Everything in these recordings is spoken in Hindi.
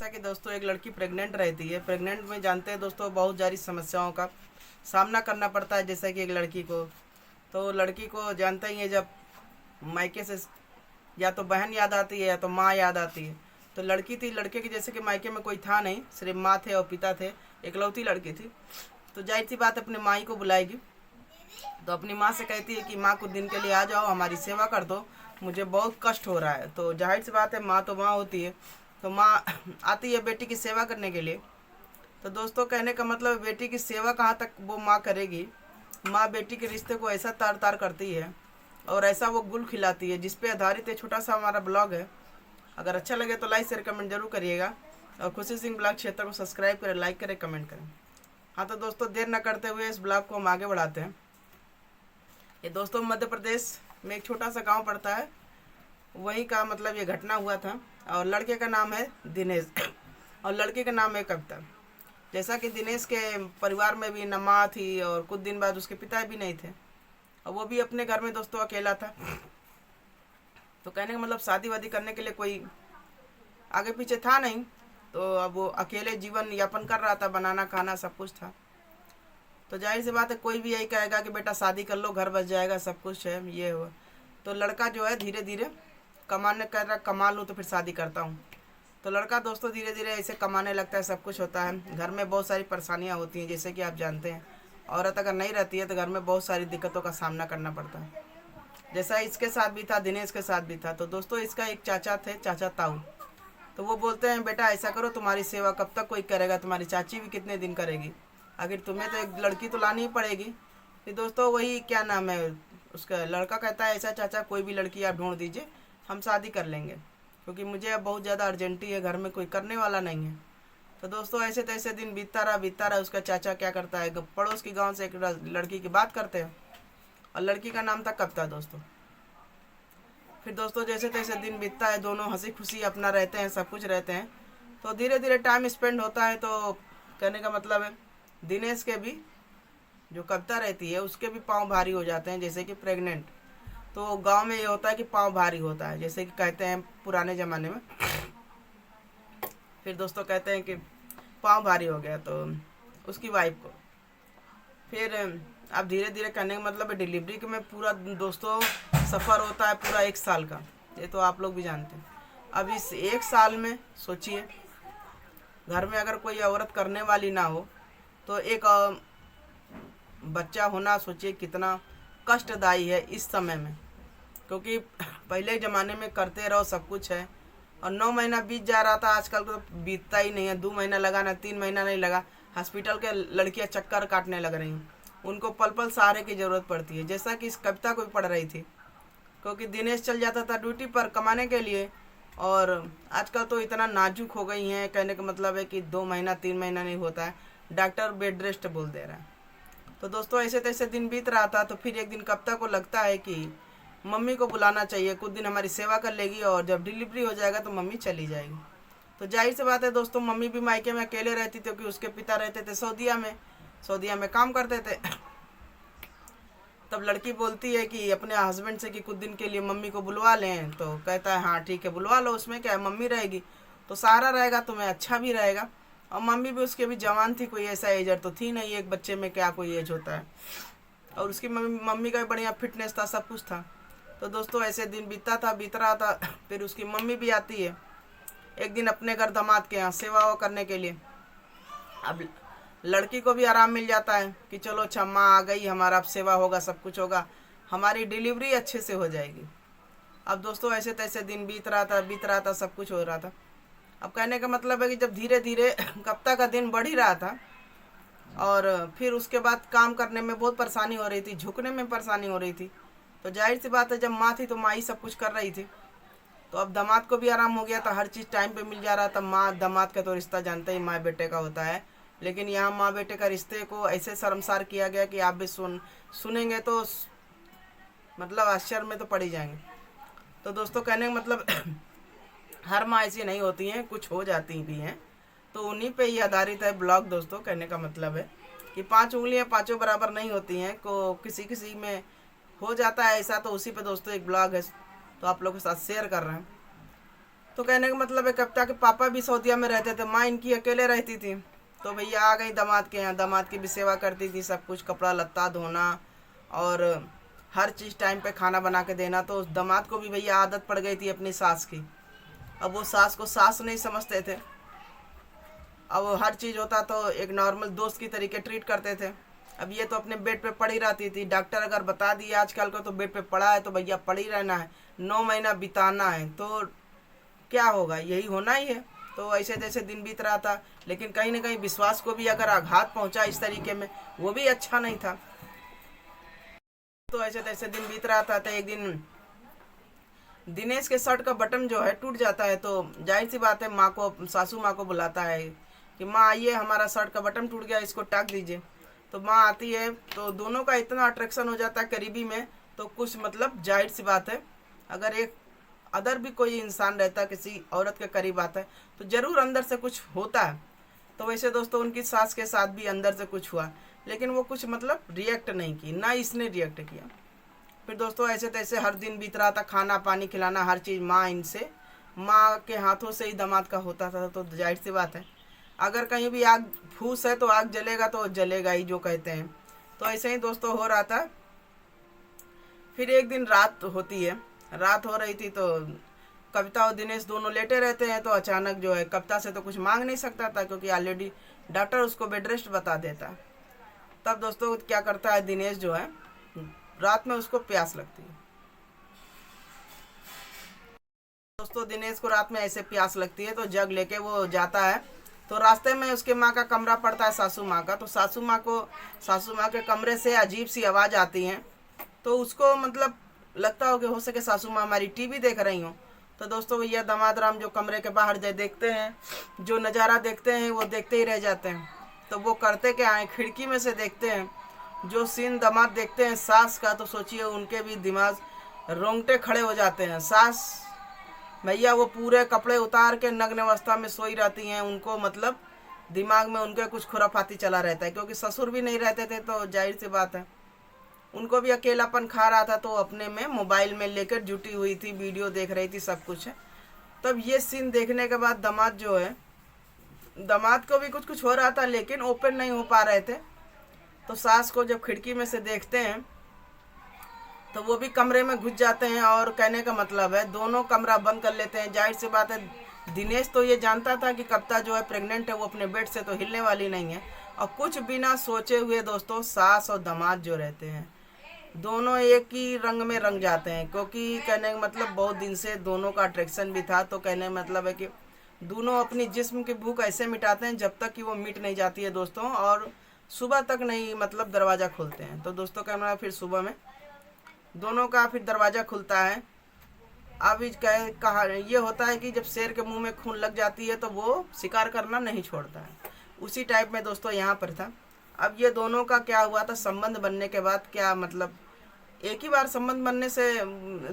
जैसा कि दोस्तों एक लड़की प्रेग्नेंट रहती है। प्रेग्नेंट में जानते हैं दोस्तों बहुत सारी समस्याओं का सामना करना पड़ता है। जैसा कि एक लड़की को लड़की को जानते ही है, जब मायके से या तो बहन याद आती है या तो माँ याद आती है। तो लड़की थी, लड़के के जैसे कि मायके में कोई था नहीं, सिर्फ माँ थे और पिता थे, इकलौती लड़की थी। तो जाहिर सी बात अपने माँ ही को बुलाएगी। तो अपनी माँ से कहती है कि माँ कुछ दिन के लिए आ जाओ, हमारी सेवा कर दो, मुझे बहुत कष्ट हो रहा है। तो जाहिर सी बात है, माँ तो माँ होती है। तो माँ आती है बेटी की सेवा करने के लिए। तो दोस्तों कहने का मतलब बेटी की सेवा कहाँ तक वो माँ करेगी। माँ बेटी के रिश्ते को ऐसा तार तार करती है और ऐसा वो गुल खिलाती है, जिस पे आधारित है छोटा सा हमारा ब्लॉग है। अगर अच्छा लगे तो लाइक शेयर कमेंट जरूर करिएगा और खुशी सिंह ब्लॉग क्षेत्र को सब्सक्राइब करें, लाइक करें, कमेंट करें। हाँ तो दोस्तों देर न करते हुए इस ब्लॉग को हम आगे बढ़ाते हैं। ये दोस्तों मध्य प्रदेश में एक छोटा सा गांव पड़ता है, वहीं का मतलब ये घटना हुआ था। और लड़के का नाम है दिनेश और लड़के का नाम है कविता। जैसा कि दिनेश के परिवार में भी न माँ थी और कुछ दिन बाद उसके पिता भी नहीं थे और वो भी अपने घर में दोस्तों अकेला था। तो कहने का मतलब शादी वादी करने के लिए कोई आगे पीछे था नहीं। तो अब वो अकेले जीवन यापन कर रहा था, बनाना खाना सब कुछ था। तो जाहिर सी बात है कोई भी यही कहेगा कि बेटा शादी कर लो, घर बस जाएगा, सब कुछ है, ये हुआ। तो लड़का जो है धीरे धीरे कमाने कर रहा, कमा लूँ तो फिर शादी करता हूँ। तो लड़का दोस्तों धीरे धीरे ऐसे कमाने लगता है, सब कुछ होता है। घर में बहुत सारी परेशानियाँ होती हैं, जैसे कि आप जानते हैं औरत अगर नहीं रहती है तो घर में बहुत सारी दिक्कतों का सामना करना पड़ता है। जैसा इसके साथ भी था, दिनेश के साथ भी था। तो दोस्तों इसका एक चाचा थे, चाचा ताऊ। तो वो बोलते हैं बेटा ऐसा करो, तुम्हारी सेवा कब तक कोई करेगा, तुम्हारी चाची भी कितने दिन करेगी, आखिर तुम्हें तो एक लड़की तो लानी ही पड़ेगी। फिर दोस्तों वही क्या नाम है उसका, लड़का कहता है ऐसा चाचा कोई भी लड़की आप ढूंढ दीजिए, हम शादी कर लेंगे, क्योंकि मुझे अब बहुत ज़्यादा अर्जेंटी है, घर में कोई करने वाला नहीं है। तो दोस्तों ऐसे तैसे दिन बीतता रहा। उसका चाचा क्या करता है, पड़ोस की गांव से एक लड़की की बात करते हैं और लड़की का नाम था कविता दोस्तों। फिर दोस्तों जैसे तैसे दिन बीतता है, दोनों हंसी खुशी अपना रहते हैं, सब कुछ रहते हैं। तो धीरे धीरे टाइम स्पेंड होता है। तो कहने का मतलब है दिनेश के भी जो कविता रहती है उसके भी पाँव भारी हो जाते हैं, जैसे कि प्रेग्नेंट। तो गांव में ये होता है कि पाँव भारी होता है, जैसे कि कहते हैं पुराने ज़माने में। फिर दोस्तों कहते हैं कि पाँव भारी हो गया तो उसकी वाइफ को फिर अब धीरे धीरे करने का मतलब है डिलीवरी के में पूरा दोस्तों सफ़र होता है पूरा 1 साल का। ये तो आप लोग भी जानते हैं। अब इस 1 साल में सोचिए, घर में अगर कोई औरत करने वाली ना हो तो एक बच्चा होना सोचिए कितना कष्टदायी है इस समय में। क्योंकि पहले ज़माने में करते रहो सब कुछ है, और 9 महीना बीत जा रहा था, आजकल तो बीतता ही नहीं है। 2 महीना लगा ना 3 महीना नहीं लगा, हॉस्पिटल के लड़कियां चक्कर काटने लग रही हैं, उनको पल पल सहारे की ज़रूरत पड़ती है। जैसा कि इस कविता को भी पढ़ रही थी, क्योंकि दिनेश चल जाता था ड्यूटी पर कमाने के लिए, और आजकल तो इतना नाजुक हो गई हैं, कहने का मतलब है कि 2 महीना 3 महीना नहीं होता है, डॉक्टर बेड रेस्ट बोल दे रहा है। तो दोस्तों ऐसे तैसे दिन बीत रहा था। तो फिर एक दिन कविता को लगता है कि मम्मी को बुलाना चाहिए, कुछ दिन हमारी सेवा कर लेगी और जब डिलीवरी हो जाएगा तो मम्मी चली जाएगी। तो जाहिर सी बात है दोस्तों मम्मी भी मायके में अकेले रहती थी, क्योंकि उसके पिता रहते थे सऊदीया में काम करते थे। तब लड़की बोलती है कि अपने हस्बैंड से कि कुछ दिन के लिए मम्मी को बुलवा लें। तो कहता है हाँ ठीक है बुलवा लो, उसमें क्या है, मम्मी रहेगी तो सहारा रहेगा, तुम्हें अच्छा भी रहेगा। और मम्मी भी उसके भी जवान थी, कोई ऐसा एजर तो थी नहीं, एक बच्चे में क्या कोई एज होता है। और उसकी मम्मी का भी बढ़िया फिटनेस था, सब कुछ था। तो दोस्तों ऐसे दिन बीत रहा था। फिर उसकी मम्मी भी आती है एक दिन अपने घर दामाद के यहाँ सेवा करने के लिए। अब लड़की को भी आराम मिल जाता है कि चलो अच्छा माँ आ गई, हमारा अब सेवा होगा, सब कुछ होगा, हमारी डिलीवरी अच्छे से हो जाएगी। अब दोस्तों ऐसे तैसे दिन बीत रहा था, सब कुछ हो रहा था। अब कहने का मतलब है कि जब धीरे धीरे कविता का दिन बढ़ ही रहा था और फिर उसके बाद काम करने में बहुत परेशानी हो रही थी, झुकने में परेशानी हो रही थी। तो जाहिर सी बात है जब माँ थी तो माँ ही सब कुछ कर रही थी। तो अब दामाद को भी आराम हो गया था, हर चीज़ टाइम पे मिल जा रहा था। माँ दामाद का तो रिश्ता जानते ही माँ बेटे का होता है, लेकिन यहाँ माँ बेटे का रिश्ते को ऐसे शर्मसार किया गया कि आप भी सुनेंगे तो मतलब आश्चर्य में तो पड़ ही जाएंगे। तो दोस्तों कहने का मतलब हर माँ ऐसी नहीं होती हैं, कुछ हो जाती भी हैं। तो उन्हीं पे ही आधारित है ब्लॉग दोस्तों। कहने का मतलब है कि 5 उंगलियां पांचों बराबर नहीं होती हैं, को किसी किसी में हो जाता है ऐसा। तो उसी पे दोस्तों एक ब्लॉग है, तो आप लोगों के साथ शेयर कर रहे हैं। तो कहने का मतलब है कविता के पापा भी सऊदीया में रहते थे, माँ इनकी अकेले रहती थी। तो भैया आ गई दामाद के यहाँ, दामाद की भी सेवा करती थी, सब कुछ कपड़ा लत्ता धोना और हर चीज़ टाइम पे खाना बना के देना। तो उस दामाद को भी भैया आदत पड़ गई थी अपनी सास की। अब वो सास को सास नहीं समझते थे, अब हर चीज़ होता तो एक नॉर्मल दोस्त की तरीके ट्रीट करते थे। अब ये तो अपने बेड पे पड़ी रहती थी, डॉक्टर अगर बता दिए आजकल को तो बेड पे पड़ा है तो भैया पड़ी रहना है, 9 महीना बिताना है, तो क्या होगा, यही होना ही है। तो ऐसे जैसे दिन बीत रहा था, लेकिन कहीं ना कहीं विश्वास को भी अगर आघात पहुंचा इस तरीके में, वो भी अच्छा नहीं था। तो ऐसे तैसे दिन बीत रहा था, तो एक दिन दिनेश के शर्ट का बटन जो है टूट जाता है। तो जाहिर सी बात है माँ को, सासू माँ को बुलाता है कि माँ आइए, हमारा शर्ट का बटन टूट गया, इसको टाक दीजिए। तो माँ आती है, तो दोनों का इतना अट्रैक्शन हो जाता है करीबी में, तो कुछ मतलब जाहिर सी बात है अगर एक अदर भी कोई इंसान रहता है किसी औरत के करीब आता है तो ज़रूर अंदर से कुछ होता है। तो वैसे दोस्तों उनकी सास के साथ भी अंदर से कुछ हुआ, लेकिन वो कुछ मतलब रिएक्ट नहीं की, ना इसने रिएक्ट किया। फिर दोस्तों ऐसे तैसे हर दिन बीत रहा था, खाना पानी खिलाना हर चीज़ माँ के हाथों से ही दामाद का होता था। तो जाहिर सी बात है अगर कहीं भी आग फूस है तो आग जलेगा तो जलेगा ही, जो कहते हैं। तो ऐसे ही दोस्तों हो रहा था। फिर एक दिन रात होती है, रात हो रही थी, तो कविता और दिनेश दोनों लेटे रहते हैं। तो अचानक जो है, कविता से तो कुछ मांग नहीं सकता था क्योंकि ऑलरेडी डॉक्टर उसको बेड रेस्ट बता देता। तब दोस्तों क्या करता है, दिनेश जो है रात में उसको प्यास लगती है। दोस्तों दिनेश को रात में ऐसे प्यास लगती है तो जग लेके वो जाता है। तो रास्ते में उसके माँ का कमरा पड़ता है, सासू माँ का। तो सासू माँ के कमरे से अजीब सी आवाज़ आती है। तो उसको मतलब लगता हो कि हो सके सासू माँ हमारी टीवी देख रही हो। तो दोस्तों भैया दामाद राम जो कमरे के बाहर देखते हैं, जो नज़ारा देखते हैं वो देखते ही रह जाते हैं। तो वो करते क्या है, खिड़की में से देखते हैं जो सीन दामाद देखते हैं सास का, तो सोचिए उनके भी दिमाग रोंगटे खड़े हो जाते हैं। सास भैया वो पूरे कपड़े उतार के नग्न अवस्था में सोई रहती हैं, उनको मतलब दिमाग में उनके कुछ खुराफाती चला रहता है, क्योंकि ससुर भी नहीं रहते थे तो जाहिर सी बात है उनको भी अकेलापन खा रहा था। तो अपने में मोबाइल में लेकर जुटी हुई थी, वीडियो देख रही थी, सब कुछ है। तब ये सीन देखने के बाद दामाद जो है, दामाद को भी कुछ कुछ हो रहा था लेकिन ओपन नहीं हो पा रहे थे। तो सास को जब खिड़की में से देखते हैं तो वो भी कमरे में घुस जाते हैं, और कहने का मतलब है दोनों कमरा बंद कर लेते हैं। जाहिर सी बात है दिनेश तो ये जानता था कि कविता जो है प्रेग्नेंट है, वो अपने बेड से तो हिलने वाली नहीं है। और कुछ बिना सोचे हुए दोस्तों सास और दामाद जो रहते हैं दोनों एक ही रंग में रंग जाते हैं, क्योंकि कहने का मतलब बहुत दिन से दोनों का अट्रैक्शन भी था। तो कहने का मतलब है कि दोनों अपनी जिस्म की भूख ऐसे मिटाते हैं जब तक कि वो मिट नहीं जाती है दोस्तों, और सुबह तक नहीं मतलब दरवाज़ा खोलते हैं। तो दोस्तों कहना फिर सुबह में दोनों का फिर दरवाज़ा खुलता है। अब कहा ये होता है कि जब शेर के मुंह में खून लग जाती है तो वो शिकार करना नहीं छोड़ता है, उसी टाइप में दोस्तों यहाँ पर था। अब ये दोनों का क्या हुआ था, संबंध बनने के बाद क्या मतलब एक ही बार संबंध बनने से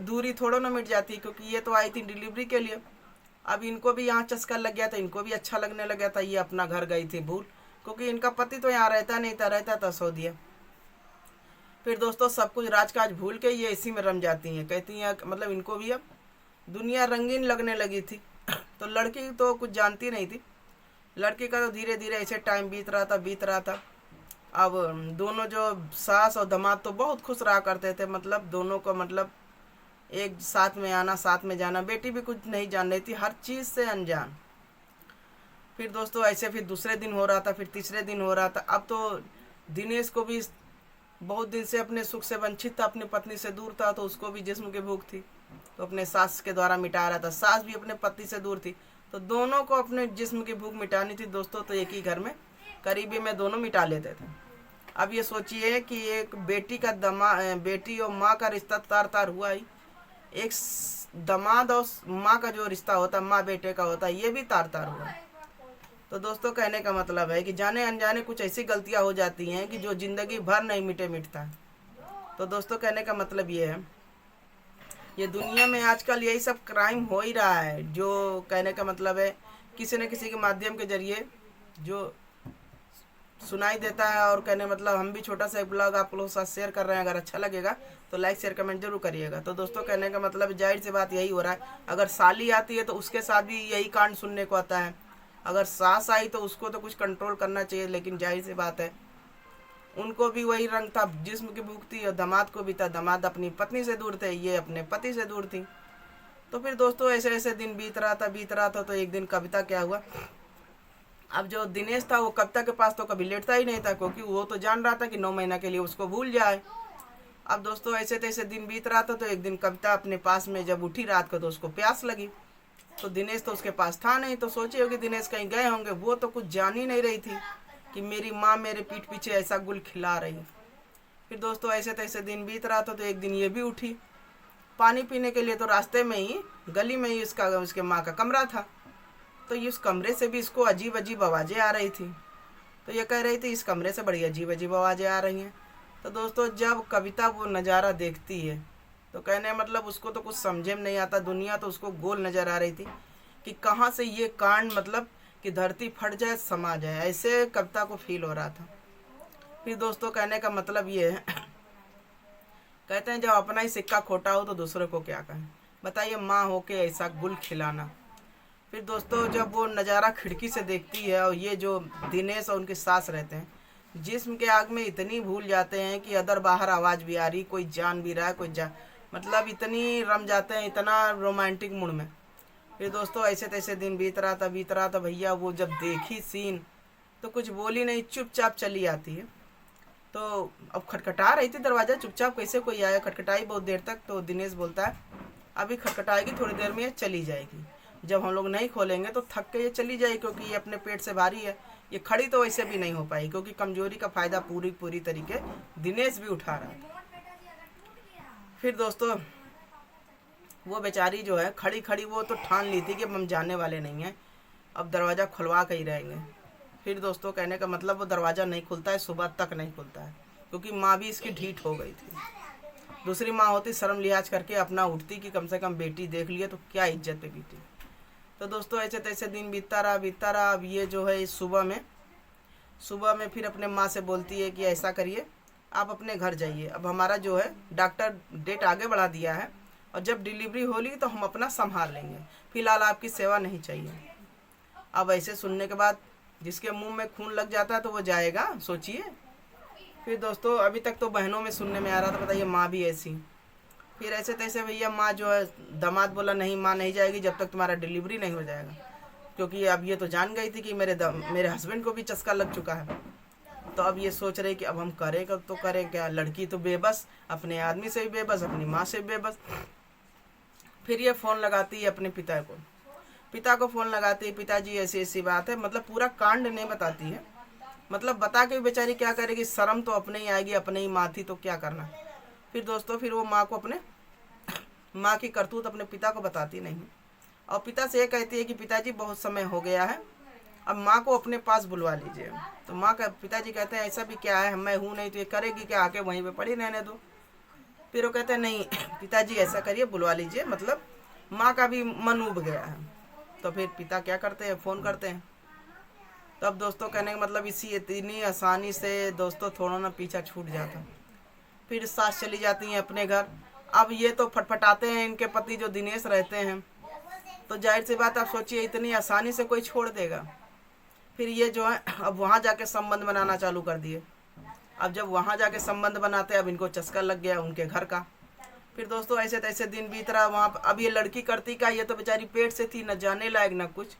दूरी थोड़ा ना मिट जाती, क्योंकि ये तो आई थी डिलीवरी के लिए। अब इनको भी यहाँ चस्का लग गया था, इनको भी अच्छा लगने लग गया था, ये अपना घर गई थी भूल, क्योंकि इनका पति तो यहाँ रहता नहीं था, रहता था सऊदीया। फिर दोस्तों सब कुछ राजकाज भूल के ये इसी में रम जाती हैं, कहती हैं मतलब इनको भी अब दुनिया रंगीन लगने लगी थी। तो लड़की तो कुछ जानती नहीं थी, लड़की का तो धीरे धीरे ऐसे टाइम बीत रहा था। अब दोनों जो सास और दामाद तो बहुत खुश रहा करते थे, मतलब दोनों को मतलब एक साथ में आना साथ में जाना। बेटी भी कुछ नहीं जान रही थी, हर चीज़ से अनजान। फिर दोस्तों ऐसे फिर दूसरे दिन हो रहा था, फिर तीसरे दिन हो रहा था। अब तो दिनेश को भी बहुत दिन से अपने सुख से वंचित था, अपनी पत्नी से दूर था, तो उसको भी जिस्म की भूख थी, तो अपने सास के द्वारा मिटा रहा था। सास भी अपने पति से दूर थी, तो दोनों को अपने जिस्म की भूख मिटानी थी दोस्तों। तो एक ही घर में करीबी में दोनों मिटा लेते थे। अब ये सोचिए कि एक बेटी और माँ का रिश्ता तार तार हुआ ही, एक दामाद और माँ का जो रिश्ता होता है, माँ बेटे का होता है, ये भी तार तार हुआ। तो दोस्तों कहने का मतलब है कि जाने अनजाने कुछ ऐसी गलतियाँ हो जाती हैं कि जो ज़िंदगी भर नहीं मिटता है। तो दोस्तों कहने का मतलब ये है, ये दुनिया में आजकल यही सब क्राइम हो ही रहा है। जो कहने का मतलब है किसी न किसी के माध्यम के जरिए जो सुनाई देता है। और कहने मतलब हम भी छोटा सा एक ब्लॉग आप लोगों के साथ शेयर कर रहे हैं, अगर अच्छा लगेगा तो लाइक शेयर कमेंट जरूर करिएगा। तो दोस्तों कहने का मतलब जाहिर सी बात यही हो रहा है, अगर साली आती है तो उसके साथ भी यही कांड सुनने को आता है। अगर सास आई तो उसको तो कुछ कंट्रोल करना चाहिए, लेकिन जाहिर सी बात है उनको भी वही रंग था, जिस्म की भूख थी, और दामाद को भी था। दामाद अपनी पत्नी से दूर थे, ये अपने पति से दूर थी। तो फिर दोस्तों ऐसे ऐसे दिन बीत रहा था। तो एक दिन कविता क्या हुआ, अब जो दिनेश था वो कविता के पास तो कभी लेटता ही नहीं था, क्योंकि वो तो जान रहा था कि 9 महीना के लिए उसको भूल जाए। अब दोस्तों ऐसे तैसे दिन बीत रहा था। तो एक दिन कविता अपने पास में जब उठी रात को तो उसको प्यास लगी। तो दिनेश तो उसके पास था नहीं, तो सोचे होगी दिनेश कहीं गए होंगे। वो तो कुछ जान ही नहीं रही थी कि मेरी माँ मेरे पीठ पीछे ऐसा गुल खिला रही। फिर दोस्तों ऐसे तैसे दिन बीत रहा था। तो एक दिन ये भी उठी पानी पीने के लिए। तो रास्ते में ही गली में ही उसके माँ का कमरा था। तो ये उस कमरे से भी इसको अजीब अजीब आवाज़ें आ रही थी। तो ये कह रही थी इस कमरे से बड़ी अजीब अजीब आवाज़ें आ रही हैं। तो दोस्तों जब कविता वो नज़ारा देखती है तो कहने मतलब उसको तो कुछ समझे में नहीं आता। दुनिया तो उसको गोल नज़र आ रही थी कि कहाँ से ये कांड मतलब कि धरती फट जाए समा जाए, ऐसे कविता को फील हो रहा था। फिर दोस्तों कहने का मतलब ये है कहते हैं जब अपना ही सिक्का खोटा हो तो दूसरे को क्या कहें। बताइए माँ होके ऐसा गुल खिलाना। फिर दोस्तों जब वो नज़ारा खिड़की से देखती है और ये जो दिनेश और उनकी सास रहते हैं, जिस्म के आग में इतनी भूल जाते हैं कि अदर बाहर आवाज़ भी आ रही, कोई जान भी रहा है, मतलब इतनी रम जाते हैं, इतना रोमांटिक मूड में। फिर दोस्तों ऐसे तैसे दिन बीत रहा था भैया। वो जब देखी सीन तो कुछ बोली नहीं, चुपचाप चली आती है। तो अब खटखटा रही थी दरवाज़ा, चुपचाप कैसे कोई आया। खटखटाई बहुत देर तक। तो दिनेश बोलता है अभी खटखटाएगी, थोड़ी देर में ये चली जाएगी। जब हम लोग नहीं खोलेंगे तो थक के ये चली जाएगी, क्योंकि ये अपने पेट से भारी है। ये खड़ी तो वैसे भी नहीं हो पाई, क्योंकि कमजोरी का फ़ायदा पूरी तरीके दिनेश भी उठा रहा था। फिर दोस्तों वो बेचारी जो है खड़ी खड़ी वो तो ठान ली थी कि अब हम जाने वाले नहीं हैं, अब दरवाज़ा खुलवा के ही रहेंगे। फिर दोस्तों कहने का मतलब वो दरवाज़ा नहीं खुलता है, सुबह तक नहीं खुलता है, क्योंकि माँ भी इसकी ढीठ हो गई थी। दूसरी माँ होती शर्म लिहाज करके अपना उठती कि कम से कम बेटी देख लिए तो क्या इज्जत पे बीती। तो दोस्तों ऐसे तैसे दिन बीतता रहा। अब ये जो है इस सुबह में फिर अपने माँ से बोलती है कि ऐसा करिए आप अपने घर जाइए, अब हमारा जो है डॉक्टर डेट आगे बढ़ा दिया है, और जब डिलीवरी होगी तो हम अपना संभाल लेंगे, फिलहाल आपकी सेवा नहीं चाहिए। अब ऐसे सुनने के बाद जिसके मुंह में खून लग जाता है तो वो जाएगा, सोचिए। फिर दोस्तों अभी तक तो बहनों में सुनने में आ रहा था, बताइए माँ भी ऐसी। फिर ऐसे तैसे भैया माँ जो है, दामाद बोला नहीं माँ नहीं जाएगी जब तक तुम्हारा डिलीवरी नहीं हो जाएगा, क्योंकि अब ये तो जान गई थी कि मेरे हस्बैंड को भी चस्का लग चुका है। तो अब ये सोच रहे कि अब हम करें कब, तो करें क्या। लड़की तो बेबस, अपने आदमी से भी बेबस, अपनी माँ से भी बेबस। फिर ये फ़ोन लगाती है अपने पिता को फ़ोन लगाती है, पिताजी ऐसी ऐसी बात है, मतलब पूरा कांड नहीं बताती है। मतलब बता के बेचारी क्या करेगी, शर्म तो अपने ही आएगी, अपने ही माँ थी तो क्या करना। फिर दोस्तों फिर वो माँ को माँ की करतूत अपने पिता को बताती नहीं, और पिता से ये कहती है कि पिताजी बहुत समय हो गया है, अब माँ को अपने पास बुलवा लीजिए। तो पिताजी कहते हैं ऐसा भी क्या है, मैं हूँ नहीं तो ये करेगी क्या, आके वहीं पे पड़ी रहने दो। फिर वो कहते हैं नहीं पिताजी ऐसा करिए बुलवा लीजिए, मतलब माँ का भी मन उब गया है। तो फिर पिता क्या करते हैं, फ़ोन करते हैं। तब दोस्तों कहने का मतलब इतनी आसानी से दोस्तों थोड़ा ना पीछा छूट जाता। फिर सास चली जाती हैं अपने घर। अब ये तो फटफटाते हैं इनके पति जो दिनेश रहते हैं, तो जाहिर सी बात आप सोचिए इतनी आसानी से कोई छोड़ देगा। फिर ये जो है अब वहाँ जाके संबंध बनाना चालू कर दिए। अब जब वहाँ जाके संबंध बनाते अब इनको चस्का लग गया उनके घर का। फिर दोस्तों ऐसे तैसे दिन बीत रहा वहाँ पर। अब ये लड़की करती क्या, ये तो बेचारी पेट से थी, न जाने लायक न कुछ,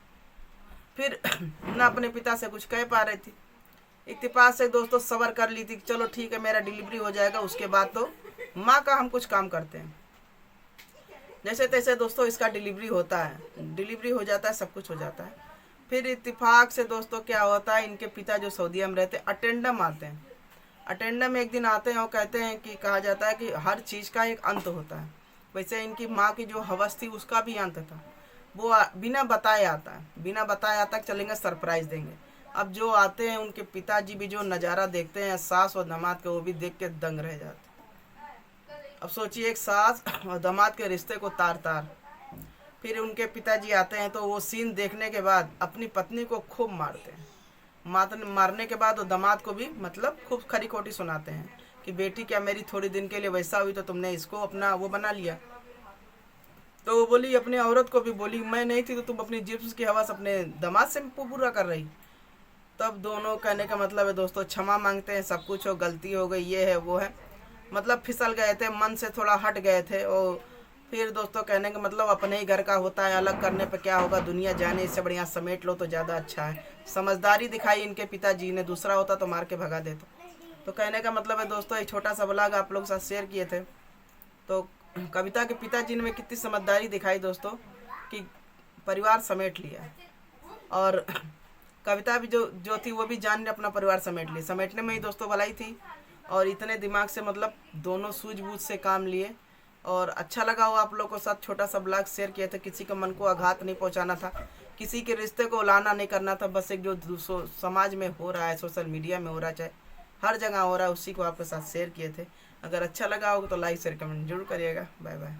फिर न अपने पिता से कुछ कह पा रही थी। इत्तेफाक से दोस्तों सबर कर ली थी कि चलो ठीक है मेरा डिलीवरी हो जाएगा, उसके बाद तो माँ का हम कुछ काम करते हैं। जैसे तैसे दोस्तों इसका डिलीवरी होता है, डिलीवरी हो जाता है, सब कुछ हो जाता है। फिर इत्तेफाक से दोस्तों क्या होता है, इनके पिता जो सऊदीया में रहते हैं अटेंडम आते हैं। अटेंडम एक दिन आते हैं और कहते हैं कि कहा जाता है कि हर चीज़ का एक अंत होता है। वैसे इनकी माँ की जो हवस थी उसका भी अंत था। वो बिना बताए आता है, बिना बताए आता चलेंगे सरप्राइज़ देंगे। अब जो आते हैं उनके पिताजी भी जो नज़ारा देखते हैं सास और दामाद के, वो भी देख के दंग रह जाते। अब सोचिए एक सास और दामाद के रिश्ते को तार तार। फिर उनके पिताजी आते हैं तो वो सीन देखने के बाद अपनी पत्नी को खूब मारते हैं। मारने के बाद वो दामाद को भी मतलब खूब खरी खोटी सुनाते हैं कि बेटी क्या मेरी थोड़ी दिन के लिए वैसा हुई तो तुमने इसको अपना वो बना लिया। तो वो बोली अपने औरत को भी बोली मैं नहीं थी तो तुम अपनी जिप्स की हवस अपने दामाद से पूरा कर रही। तब दोनों कहने का मतलब है दोस्तों क्षमा मांगते हैं, सब कुछ हो गलती हो गई, ये है वो है, मतलब फिसल गए थे, मन से थोड़ा हट गए थे। और फिर दोस्तों कहने का मतलब अपने ही घर का होता है, अलग करने पे क्या होगा, दुनिया जाने, इससे बढ़िया समेट लो तो ज़्यादा अच्छा है। समझदारी दिखाई इनके पिताजी ने, दूसरा होता तो मार के भगा देते। तो कहने का मतलब है दोस्तों एक छोटा सा ब्लॉग आप लोग के साथ शेयर किए थे। तो कविता के पिताजी ने कितनी समझदारी दिखाई दोस्तों कि परिवार समेट लिया। और कविता भी जो थी वो भी जान ने अपना परिवार समेट ली, समेटने में ही दोस्तों भलाई थी। और इतने दिमाग से मतलब दोनों सूझबूझ से काम लिए। और अच्छा लगा हो आप लोग को साथ छोटा सा ब्लॉग शेयर किया था। किसी के मन को आघात नहीं पहुंचाना था, किसी के रिश्ते को उलाना नहीं करना था, बस एक जो समाज में हो रहा है, सोशल मीडिया में हो रहा है, चाहे हर जगह हो रहा है, उसी को आपके साथ शेयर किए थे। अगर अच्छा लगा होगा तो लाइक शेयर कमेंट जरूर करिएगा। Bye bye.